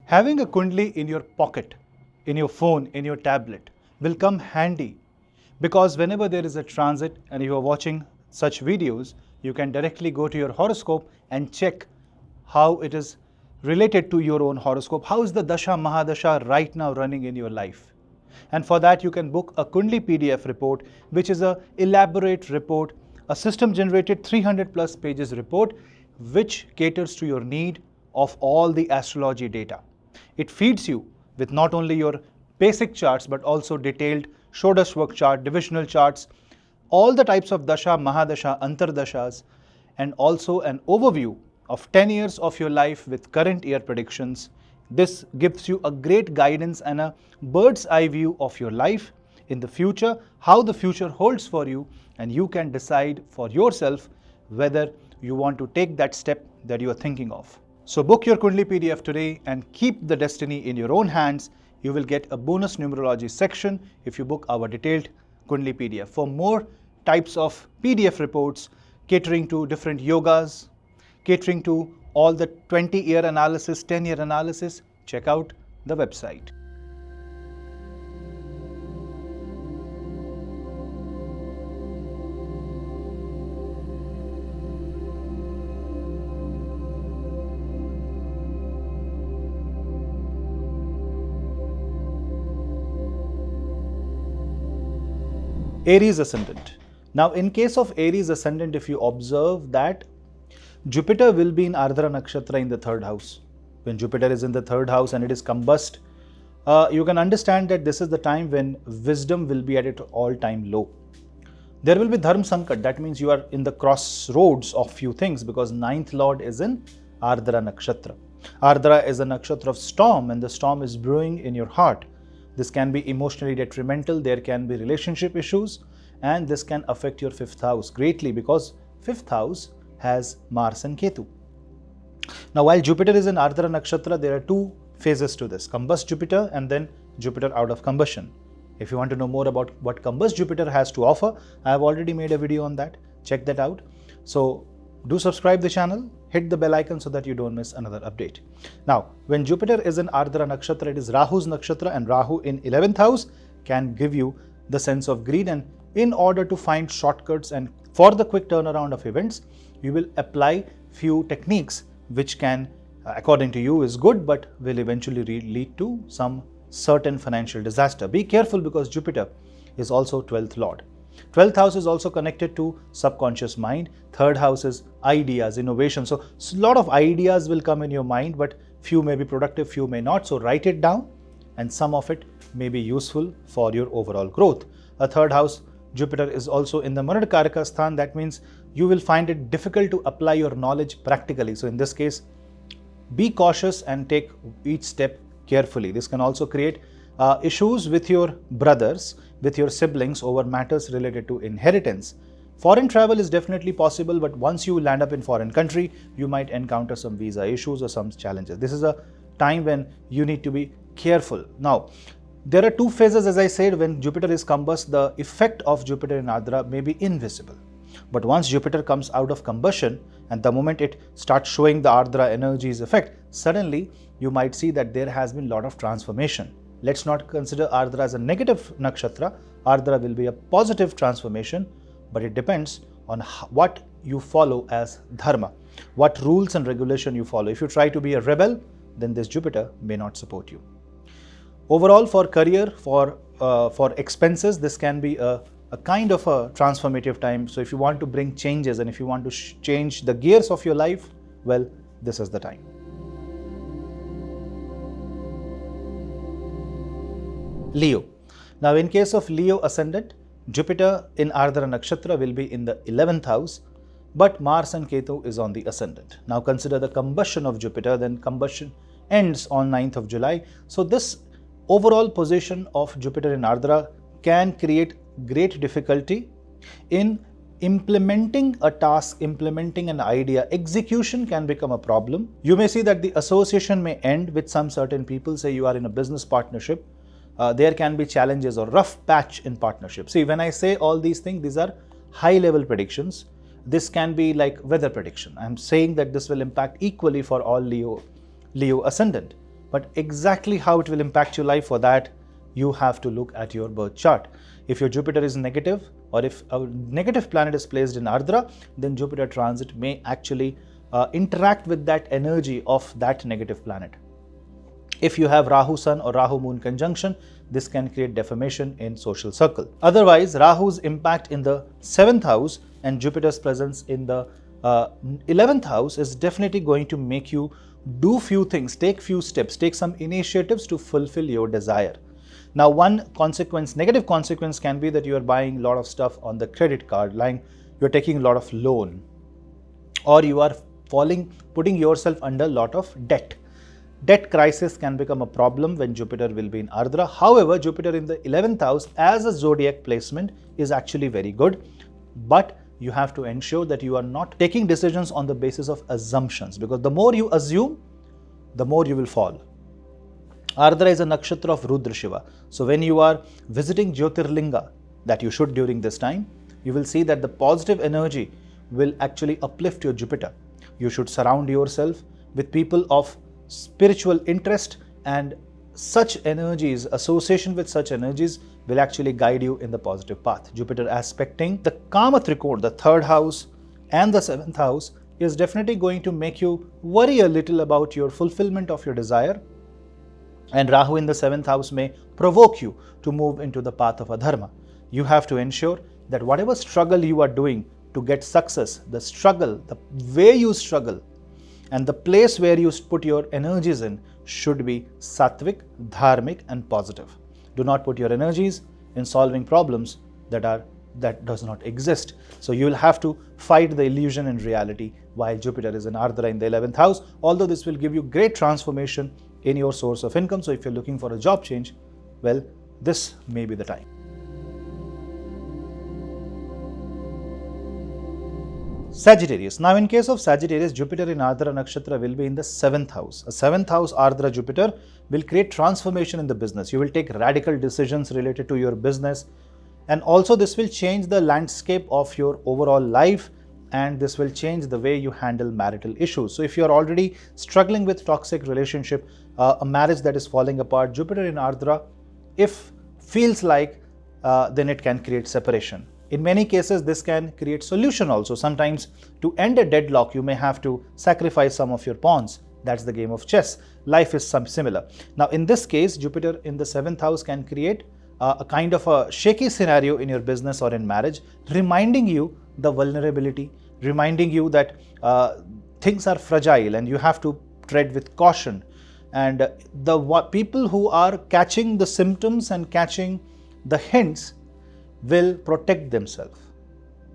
Having a kundli in your pocket, in your phone, in your tablet will come handy, because whenever there is a transit and you are watching such videos, you can directly go to your horoscope and check how it is related to your own horoscope. How is the Dasha Mahadasha right now running in your life? And for that you can book a Kundli PDF report, which is an elaborate report, a system generated 300 plus pages report, which caters to your need of all the astrology data. It feeds you with not only your basic charts but also detailed Shodashvak chart, divisional charts, all the types of Dasha, Mahadasha, Antardashas, and also an overview of 10 years of your life with current year predictions. This gives you a great guidance and a bird's eye view of your life in the future, how the future holds for you, and you can decide for yourself whether you want to take that step that you are thinking of. So book your Kundli PDF today and keep the destiny in your own hands. You will get a bonus numerology section if you book our detailed Kundli PDF. For more types of PDF reports catering to different yogas, catering to all the 20-year analysis, 10-year analysis, check out the website. Aries ascendant. Now, in case of Aries ascendant, if you observe that Jupiter will be in Ardra Nakshatra in the third house. When Jupiter is in the third house and it is combust, you can understand that this is the time when wisdom will be at its all-time low. There will be Dharma Sankat. That means you are in the crossroads of few things, because ninth lord is in Ardra Nakshatra. Ardra is a nakshatra of storm, and the storm is brewing in your heart. This can be emotionally detrimental. There can be relationship issues, and this can affect your fifth house greatly, because fifth house has Mars and Ketu. Now, while Jupiter is in Ardra Nakshatra, there are two phases to this: combust Jupiter and then Jupiter out of combustion. If you want to know more about what combust Jupiter has to offer, I have already made a video on that. Check that out. So do subscribe the channel, hit the bell icon so that you don't miss another update. Now, when Jupiter is in Ardra Nakshatra, it is Rahu's Nakshatra, and Rahu in 11th house can give you the sense of greed. And in order to find shortcuts and for the quick turnaround of events, you will apply few techniques which can, according to you, is good, but will eventually lead to some certain financial disaster. Be careful, because Jupiter is also 12th lord. 12th house is also connected to subconscious mind. Third house is ideas, innovation. So a lot of ideas will come in your mind, but few may be productive, few may not. So write it down, and some of it may be useful for your overall growth. A third house, Jupiter is also in the Manadkaraka Sthan. That means you will find it difficult to apply your knowledge practically. So in this case, be cautious and take each step carefully. This can also create issues with your brothers, with your siblings over matters related to inheritance. Foreign travel is definitely possible, but once you land up in foreign country, you might encounter some visa issues or some challenges. This is a time when you need to be careful. Now, there are two phases, as I said. When Jupiter is combust, the effect of Jupiter in Ardra may be invisible. But once Jupiter comes out of combustion, and the moment it starts showing the Ardra energies effect, suddenly you might see that there has been a lot of transformation. Let's not consider Ardra as a negative nakshatra. Ardra will be a positive transformation, but it depends on what you follow as dharma, what rules and regulation you follow. If you try to be a rebel, then this Jupiter may not support you. Overall, for career, for expenses, this can be a kind of a transformative time. So if you want to bring changes and if you want to change the gears of your life, well, this is the time. Leo. Now, in case of Leo ascendant, Jupiter in Ardra Nakshatra will be in the 11th house, but Mars and Ketu is on the ascendant. Now, consider the combustion of Jupiter, then combustion ends on 9th of July. So, this overall position of Jupiter in Ardra can create great difficulty in implementing a task, implementing an idea. Execution can become a problem. You may see that the association may end with some certain people. Say you are in a business partnership. There can be challenges or rough patch in partnership. See, when I say all these things, these are high level predictions. This can be like weather prediction. I'm saying that this will impact equally for all Leo ascendant. But exactly how it will impact your life, for that you have to look at your birth chart. If your Jupiter is negative, or if a negative planet is placed in Ardra, then Jupiter transit may actually interact with that energy of that negative planet. If you have Rahu Sun or Rahu Moon conjunction, this can create deformation in social circle. Otherwise, Rahu's impact in the 7th house and Jupiter's presence in the 11th house is definitely going to make you do few things, take few steps, take some initiatives to fulfill your desire. Now, one consequence, negative consequence can be that you are buying a lot of stuff on the credit card line, you are taking a lot of loan, or you are putting yourself under a lot of debt. Debt crisis can become a problem when Jupiter will be in Ardra. However, Jupiter in the 11th house as a zodiac placement is actually very good, but you have to ensure that you are not taking decisions on the basis of assumptions, because the more you assume, the more you will fall. Ardra is a nakshatra of Rudra Shiva. So when you are visiting Jyotirlinga, that you should during this time, you will see that the positive energy will actually uplift your Jupiter. You should surround yourself with people of spiritual interest, and such energies, association with such energies will actually guide you in the positive path. Jupiter aspecting the Kama Trikona, the 3rd house and the 7th house, is definitely going to make you worry a little about your fulfillment of your desire. And Rahu in the 7th house may provoke you to move into the path of adharma. You have to ensure that whatever struggle you are doing to get success, the struggle, the way you struggle, and the place where you put your energies in should be sattvic, dharmic and positive. Do not put your energies in solving problems that does not exist. So you will have to fight the illusion in reality while Jupiter is in Ardra in the 11th house, although this will give you great transformation in your source of income. So if you're looking for a job change, well, this may be the time. Sagittarius. Now in case of Sagittarius, Jupiter in Ardra Nakshatra will be in the 7th house. A 7th house Ardra Jupiter will create transformation in the business. You will take radical decisions related to your business, and also this will change the landscape of your overall life, and this will change the way you handle marital issues. So if you are already struggling with toxic relationship, a marriage that is falling apart, Jupiter in Ardra, if feels like, then it can create separation. In many cases, this can create solution also. Sometimes to end a deadlock, you may have to sacrifice some of your pawns. That's the game of chess. Life is similar. Now, in this case, Jupiter in the 7th house can create a kind of a shaky scenario in your business or in marriage, reminding you the vulnerability, reminding you that things are fragile and you have to tread with caution. And the people who are catching the symptoms and catching the hints will protect themselves.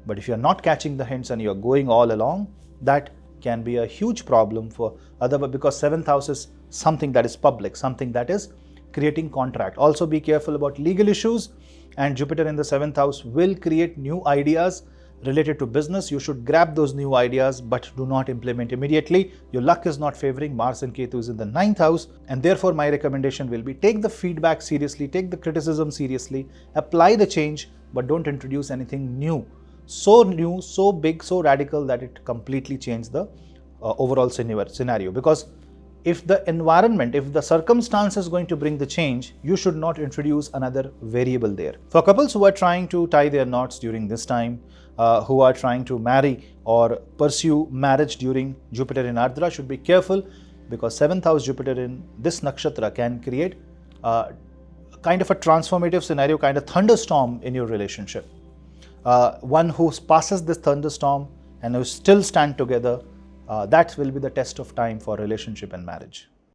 But if you are not catching the hints and you are going all along, that can be a huge problem for because 7th house is something that is public, something that is creating contract. Also be careful about legal issues, and Jupiter in the 7th house will create new ideas related to business. You should grab those new ideas, but do not implement immediately. Your luck is not favoring. Mars and Ketu is in the 9th house, and therefore my recommendation will be take the feedback seriously, take the criticism seriously, apply the change, but don't introduce anything new, so big, so radical that it completely changes the overall scenario. Because if the environment, if the circumstance is going to bring the change, you should not introduce another variable there. For couples who are trying to tie their knots during this time, who are trying to marry or pursue marriage during Jupiter in Ardra, should be careful, because 7th house Jupiter in this nakshatra can create kind of a transformative scenario, kind of thunderstorm in your relationship. One who passes this thunderstorm and who still stand together, that will be the test of time for relationship and marriage.